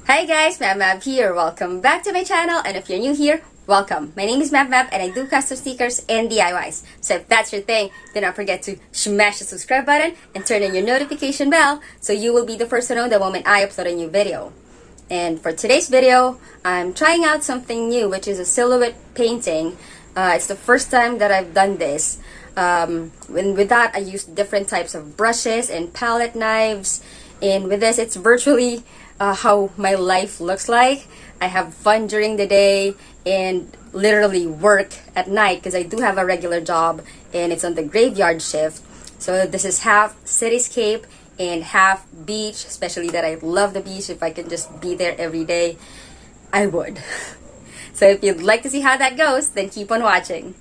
Hi guys, Mab here. Welcome back to my channel, and if you're new here, welcome. My name is Mab and I do custom stickers and DIYs. So if that's your thing, do not forget to smash the subscribe button and turn on your notification bell so you will be the first to know the moment I upload a new video. And for today's video, I'm trying out something new, which is a silhouette painting. It's the first time that I've done this. With that, I used different types of brushes and palette knives. And with this, it's virtually how my life looks like. I have fun during the day and literally work at night because I do have a regular job and it's on the graveyard shift. So this is half cityscape and half beach, especially that I love the beach. If I can just be there every day, I would. So if you'd like to see how that goes, then keep on watching.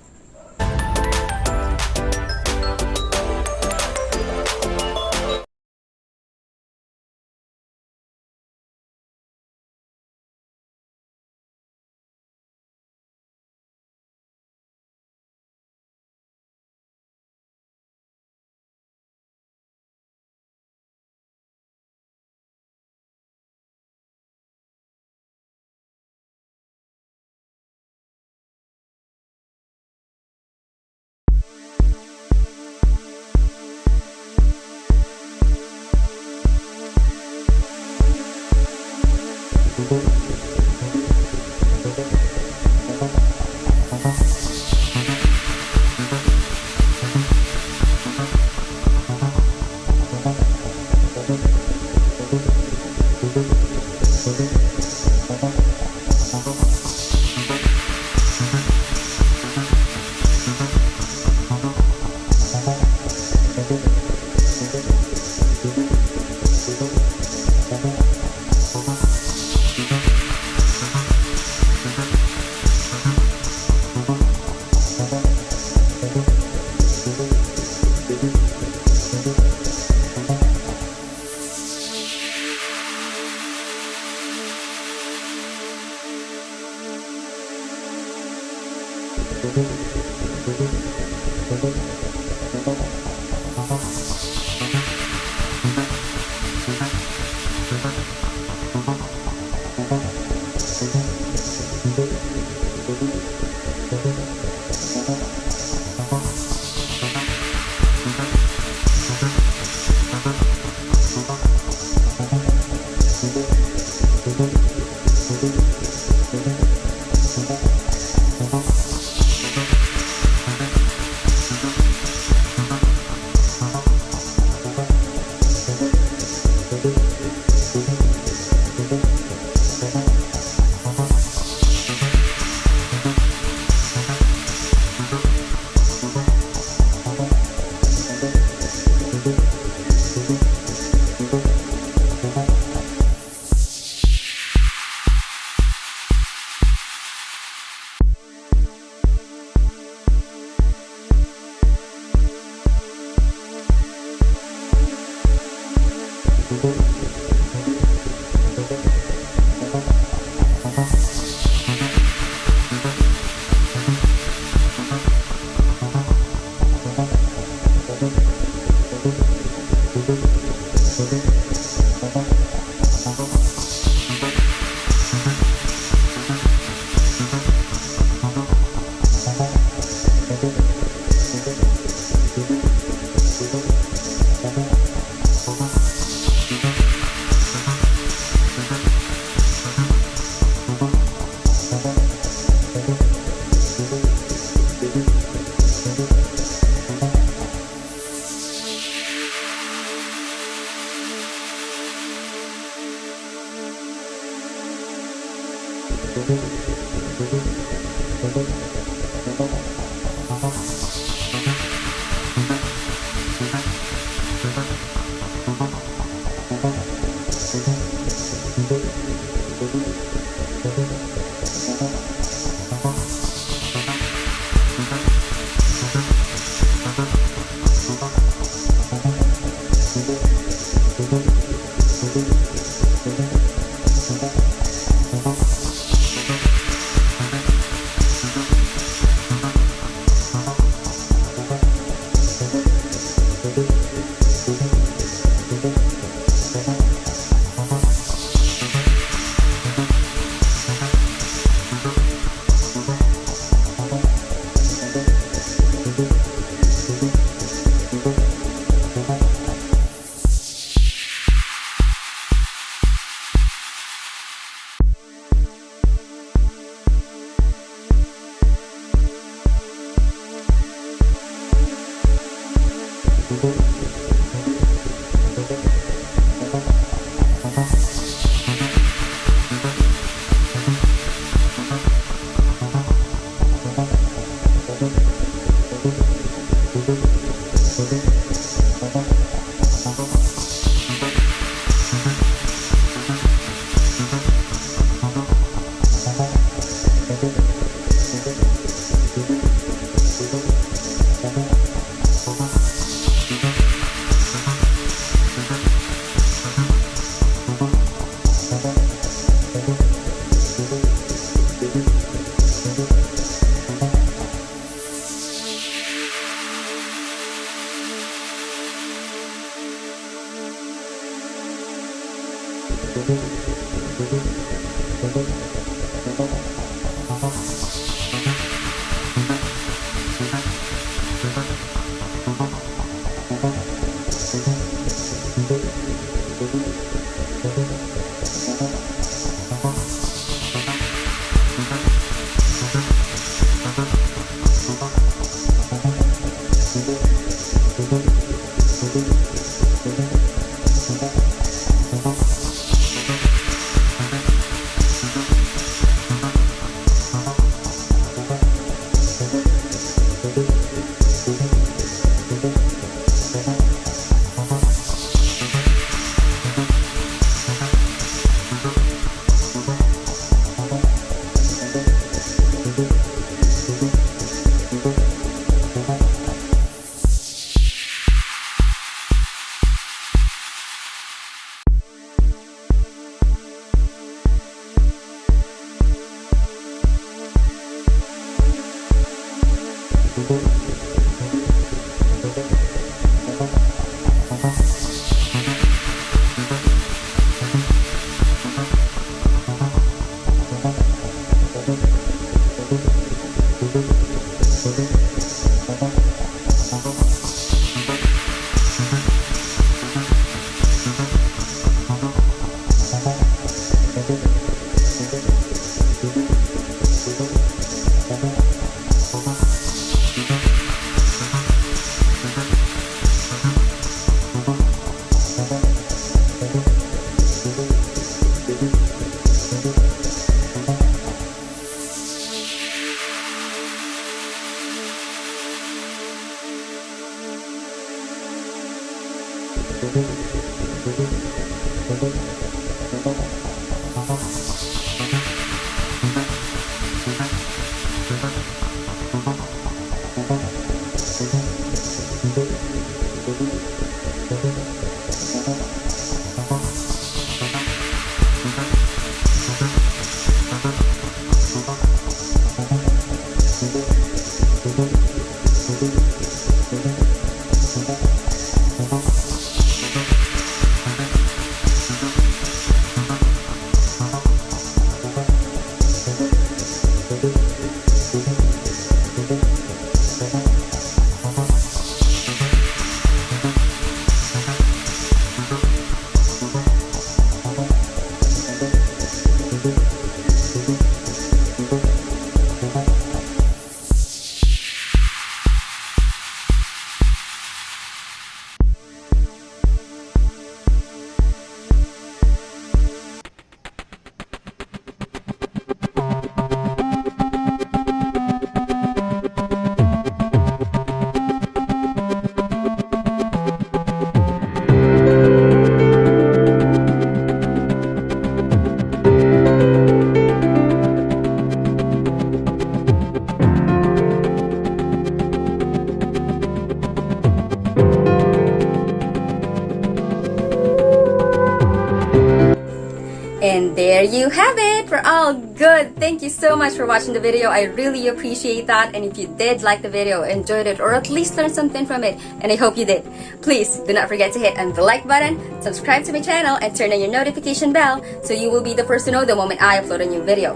And there you have it! We're all good! Thank you so much for watching the video. I really appreciate that. And if you did like the video, enjoyed it, or at least learned something from it, and I hope you did, please do not forget to hit the like button, subscribe to my channel, and turn on your notification bell so you will be the first to know the moment I upload a new video.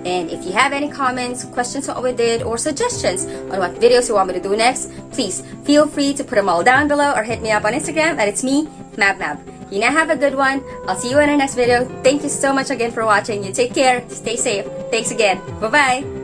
And if you have any comments, questions on what we did, or suggestions on what videos you want me to do next, please feel free to put them all down below or hit me up on Instagram at it's me, MabMab. You now have a good one. I'll see you in our next video. Thank you so much again for watching. You take care. Stay safe. Thanks again. Bye-bye.